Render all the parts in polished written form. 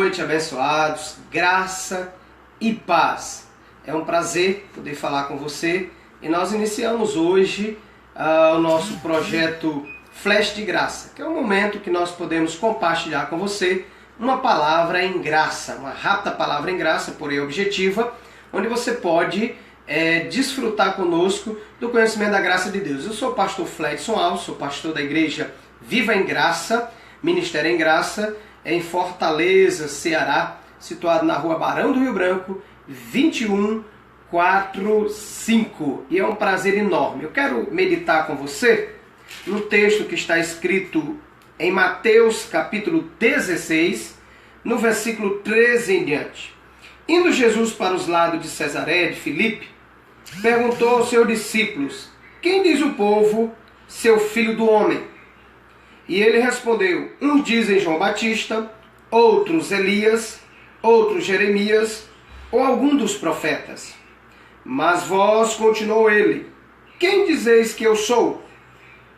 noite, abençoados, graça e paz. É um prazer poder falar com você e nós iniciamos hoje o nosso projeto Flash de Graça, que é um momento que nós podemos compartilhar com você uma palavra em graça, uma rápida palavra em graça, porém objetiva, onde você pode desfrutar conosco do conhecimento da graça de Deus. Eu sou o pastor Fledson Alves, sou pastor da igreja Viva em Graça, Ministério em Graça, em Fortaleza, Ceará, situado na rua Barão do Rio Branco, 2145. E é um prazer enorme. Eu quero meditar com você no texto que está escrito em Mateus capítulo 16, no versículo 13 em diante. Indo Jesus para os lados de Cesareia de Filipe, perguntou aos seus discípulos: quem diz o povo ser o filho do homem? E ele respondeu: uns dizem João Batista, outros Elias, outros Jeremias, ou algum dos profetas. Mas vós, continuou ele, quem dizeis que eu sou?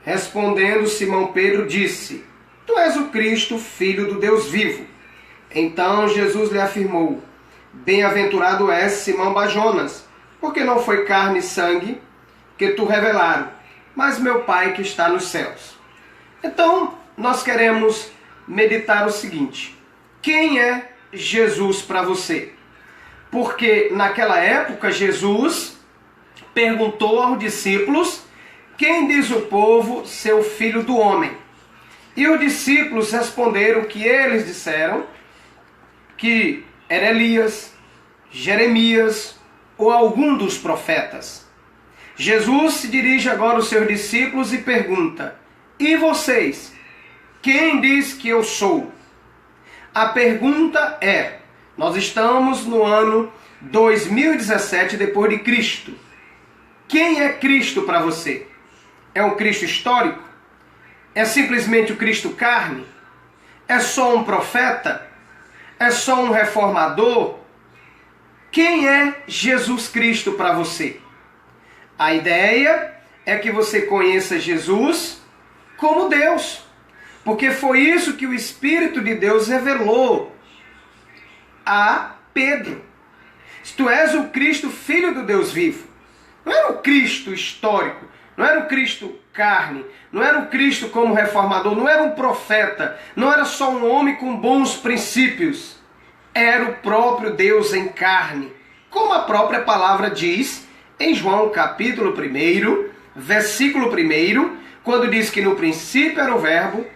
Respondendo Simão Pedro disse: tu és o Cristo, filho do Deus vivo. Então Jesus lhe afirmou: bem-aventurado és, Simão Bajonas, porque não foi carne e sangue que tu revelaram, mas meu Pai que está nos céus. Então, nós queremos meditar o seguinte: quem é Jesus para você? Porque naquela época Jesus perguntou aos discípulos: quem diz o povo ser o filho do homem? E os discípulos responderam que eles disseram que era Elias, Jeremias ou algum dos profetas. Jesus se dirige agora aos seus discípulos e pergunta: e vocês? Quem diz que eu sou? A pergunta é: nós estamos no ano 2017 depois de Cristo. Quem é Cristo para você? É um Cristo histórico? É simplesmente o Cristo carne? É só um profeta? É só um reformador? Quem é Jesus Cristo para você? A ideia é que você conheça Jesus como Deus, porque foi isso que o Espírito de Deus revelou a Pedro. Tu és o Cristo, filho do Deus vivo. Não era o Cristo histórico, não era o Cristo carne, não era o Cristo como reformador, não era um profeta, não era só um homem com bons princípios. Era o próprio Deus em carne, como a própria palavra diz em João capítulo 1, versículo 1, quando diz que no princípio era o Verbo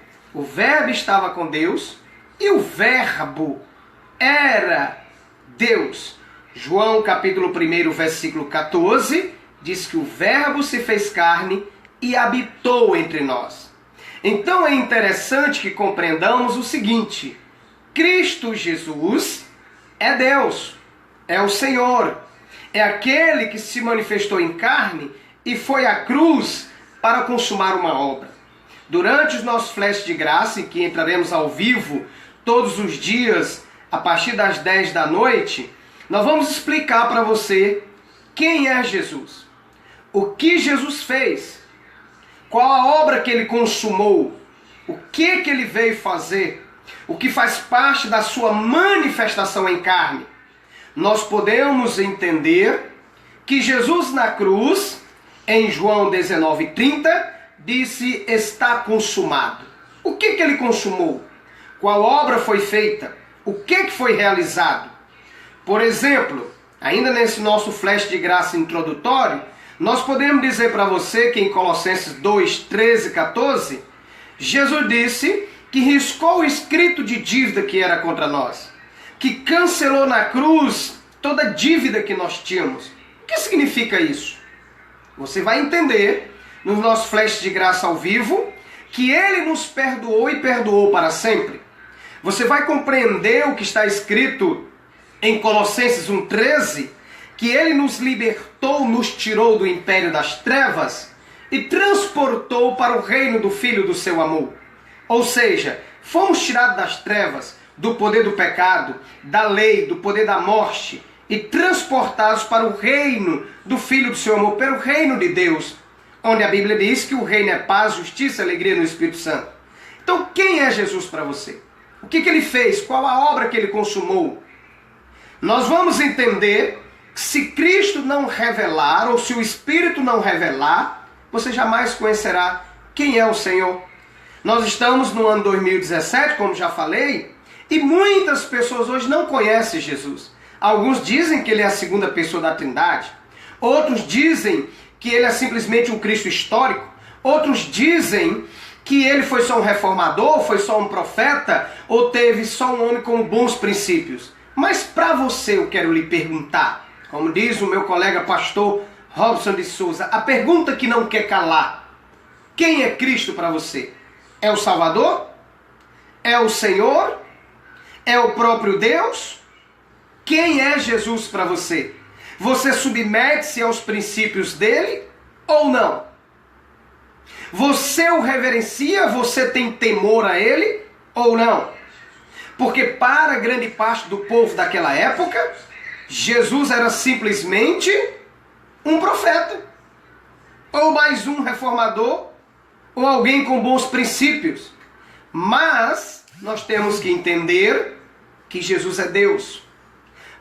estava com Deus e o Verbo era Deus. João capítulo 1, versículo 14, diz que o Verbo se fez carne e habitou entre nós. Então é interessante que compreendamos o seguinte: Cristo Jesus é Deus, é o Senhor, é aquele que se manifestou em carne e foi à cruz para consumar uma obra. Durante os nossos flashes de graça, em que entraremos ao vivo todos os dias, a partir das 10 da noite, nós vamos explicar para você quem é Jesus, o que Jesus fez, qual a obra que ele consumou, o que ele veio fazer, o que faz parte da sua manifestação em carne. Nós podemos entender que Jesus na cruz, em João 19:30, disse: está consumado. O que ele consumou? Qual obra foi feita? O que foi realizado? Por exemplo, ainda nesse nosso flash de graça introdutório, nós podemos dizer para você que em Colossenses 2, 13 e 14, Jesus disse que riscou o escrito de dívida que era contra nós, que cancelou na cruz toda a dívida que nós tínhamos. O que significa isso? Você vai entender nos nossos flashes de graça ao vivo que ele nos perdoou e perdoou para sempre. Você vai compreender o que está escrito em Colossenses 1,13, que ele nos libertou, nos tirou do império das trevas e transportou para o reino do Filho do seu amor. Ou seja, fomos tirados das trevas, do poder do pecado, da lei, do poder da morte, e transportados para o reino do Filho do seu amor, para o reino de Deus, onde a Bíblia diz que o reino é paz, justiça e alegria no Espírito Santo. Então, quem é Jesus para você? O que ele fez? Qual a obra que ele consumou? Nós vamos entender que se Cristo não revelar, ou se o Espírito não revelar, você jamais conhecerá quem é o Senhor. Nós estamos no ano 2017, como já falei, e muitas pessoas hoje não conhecem Jesus. Alguns dizem que ele é a segunda pessoa da Trindade. Outros dizem que ele é simplesmente um Cristo histórico. Outros dizem que ele foi só um reformador, foi só um profeta, ou teve só um homem com bons princípios. Mas para você eu quero lhe perguntar, como diz o meu colega pastor Robson de Souza, a pergunta que não quer calar: quem é Cristo para você? É o Salvador? É o Senhor? É o próprio Deus? Quem é Jesus para você? Você submete-se aos princípios dele ou não? Você o reverencia? Você tem temor a ele ou não? Porque para grande parte do povo daquela época, Jesus era simplesmente um profeta, ou mais um reformador, ou alguém com bons princípios. Mas nós temos que entender que Jesus é Deus.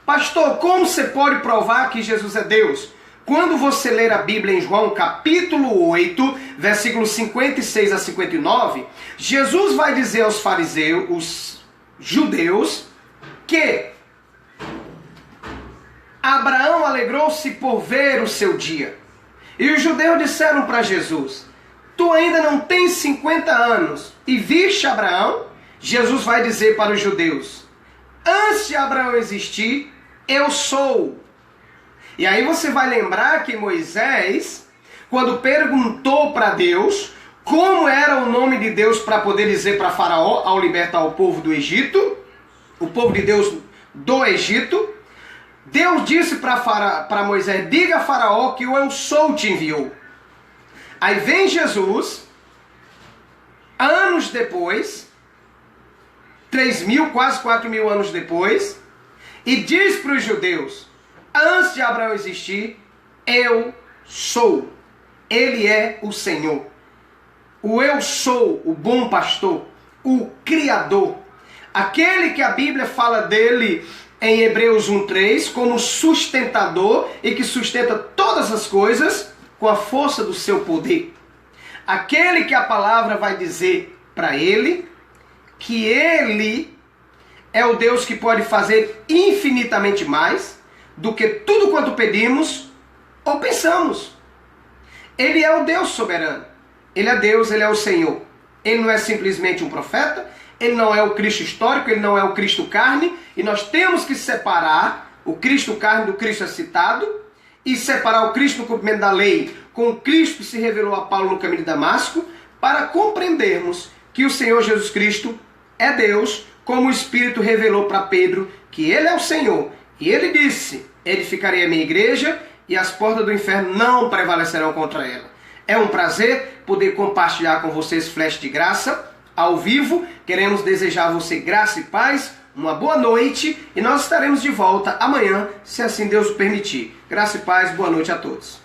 Pastor, como você pode provar que Jesus é Deus? Quando você ler a Bíblia em João capítulo 8, versículos 56 a 59, Jesus vai dizer aos fariseus, os judeus, que Abraão alegrou-se por ver o seu dia. E os judeus disseram para Jesus: tu ainda não tens 50 anos e viste Abraão? Jesus vai dizer para os judeus: antes de Abraão existir, eu sou. E aí você vai lembrar que Moisés, quando perguntou para Deus como era o nome de Deus para poder dizer para Faraó ao libertar o povo do Egito, o povo de Deus do Egito, Deus disse para Moisés: diga a Faraó que o eu sou te enviou. Aí vem Jesus, anos depois, 3.000, quase 4.000 anos depois, e diz para os judeus: antes de Abraão existir, eu sou. Ele é o Senhor. O eu sou, o bom pastor, o Criador. Aquele que a Bíblia fala dele em Hebreus 1:3 como sustentador e que sustenta todas as coisas com a força do seu poder. Aquele que a palavra vai dizer para ele que ele é o Deus que pode fazer infinitamente mais do que tudo quanto pedimos ou pensamos. Ele é o Deus soberano. Ele é Deus, ele é o Senhor. Ele não é simplesmente um profeta, ele não é o Cristo histórico, ele não é o Cristo carne, e nós temos que separar o Cristo carne do Cristo excitado e separar o Cristo no cumprimento da lei com o Cristo que se revelou a Paulo no caminho de Damasco, para compreendermos que o Senhor Jesus Cristo é Deus, como o Espírito revelou para Pedro que ele é o Senhor. E ele disse: edificarei a minha igreja e as portas do inferno não prevalecerão contra ela. É um prazer poder compartilhar com vocês Flash de Graça, ao vivo. Queremos desejar a você graça e paz, uma boa noite, e nós estaremos de volta amanhã, se assim Deus o permitir. Graça e paz, boa noite a todos.